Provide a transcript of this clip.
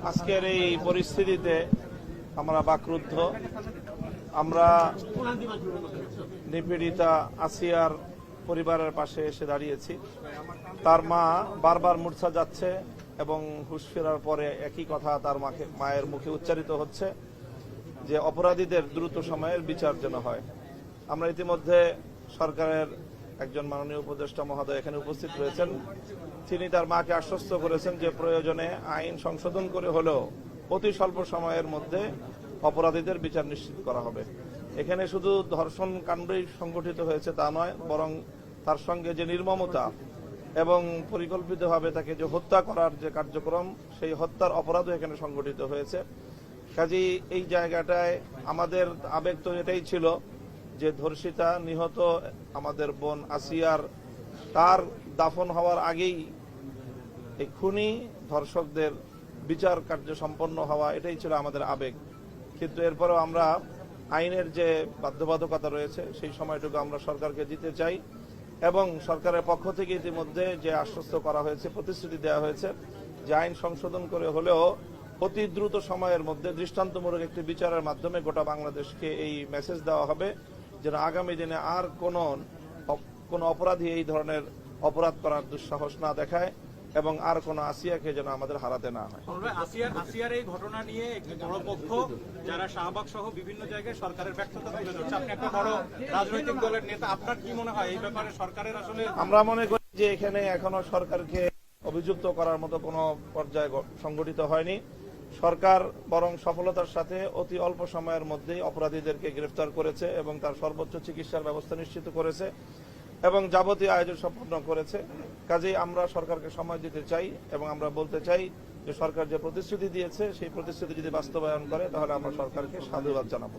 আজকের এই পরিস্থিতিতে আমরা বাকরুদ্ধ। আমরা নিপীড়িতা আসিয়ার পরিবারের পাশে এসে দাঁড়িয়েছি। তার মা বারবার মূর্ছা যাচ্ছে এবং হুঁশ ফেরার পরে একই কথা তার মায়ের মুখে উচ্চারিত হচ্ছে যে অপরাধীদের দ্রুত সময়ের বিচার যেন হয়। আমরা ইতিমধ্যে সরকারের একজন মাননীয় উপদেষ্টা মহোদয় এখানে উপস্থিত রয়েছেন। তিনি তার মাকে আশ্বস্ত করেছেন যে প্রয়োজনে আইন সংশোধন করে হলেও অতি স্বল্প সময়ের মধ্যে অপরাধীদের বিচার নিশ্চিত করা হবে। এখানে শুধু ধর্ষণ কাণ্ডই সংগঠিত হয়েছে তা নয়, বরং তার সঙ্গে যে নির্মমতা এবং পরিকল্পিতভাবে তাকে যে হত্যা করার যে কার্যক্রম, সেই হত্যার অপরাধও এখানে সংগঠিত হয়েছে। কাজেই এই জায়গাটায় আমাদের আবেগ তো এটাই ছিল যে ধর্ষিতা নিহত আমাদের বোন আসিয়ার তার দাফন হওয়ার আগেই এই খুনি ধর্ষকদের বিচার কার্য সম্পন্ন হওয়া, এটাই ছিল আমাদের আবেগ। কিন্তু এরপরেও আমরা আইনের যে বাধ্যবাধকতা রয়েছে সেই সময়টুকু আমরা সরকারকে দিতে চাই এবং সরকারের পক্ষ থেকে ইতিমধ্যে যে আশ্বস্ত করা হয়েছে, প্রতিশ্রুতি দেওয়া হয়েছে যে আইন সংশোধন করে হলেও অতি দ্রুত সময়ের মধ্যে দৃষ্টান্তমূলক একটি বিচারের মাধ্যমে গোটা বাংলাদেশকে এই মেসেজ দেওয়া হবে যেন আগামী দিনে আর কোন অপরাধী এই ধরনের অপরাধ করার দুঃসাহস না দেখায় এবং আর কোন আসিয়াকে যেন আমাদের হারাতে না হয়। আসিয়ার এই ঘটনা নিয়ে একটি বড় পক্ষ যারা শাহবাগ সহ বিভিন্ন জায়গায় সরকারের ব্যর্থতা তুলে ধরছে। আপনি একটা বড় রাজনৈতিক দলের নেতা, আপনার কি মনে হয় এই ব্যাপারে সরকারের আসলে? আমরা মনে করি যে এখানে এখনো সরকারকে অভিযুক্ত করার মতো কোনো পর্যায়ে সংগঠিত হয়নি। সরকার বরং সফলতার সাথে অতি অল্প সময়ের মধ্যেই অপরাধীদেরকে গ্রেফতার করেছে এবং তার সর্বোচ্চ চিকিৎসার ব্যবস্থা নিশ্চিত করেছে এবং যাবতীয় আয়োজন সম্পন্ন করেছে। কাজেই আমরা সরকারকে সময় দিতে চাই এবং আমরা বলতে চাই যে সরকার যে প্রতিশ্রুতি দিয়েছে সেই প্রতিশ্রুতি যদি বাস্তবায়ন করে তাহলে আমরা সরকারকে সাধুবাদ জানাবো।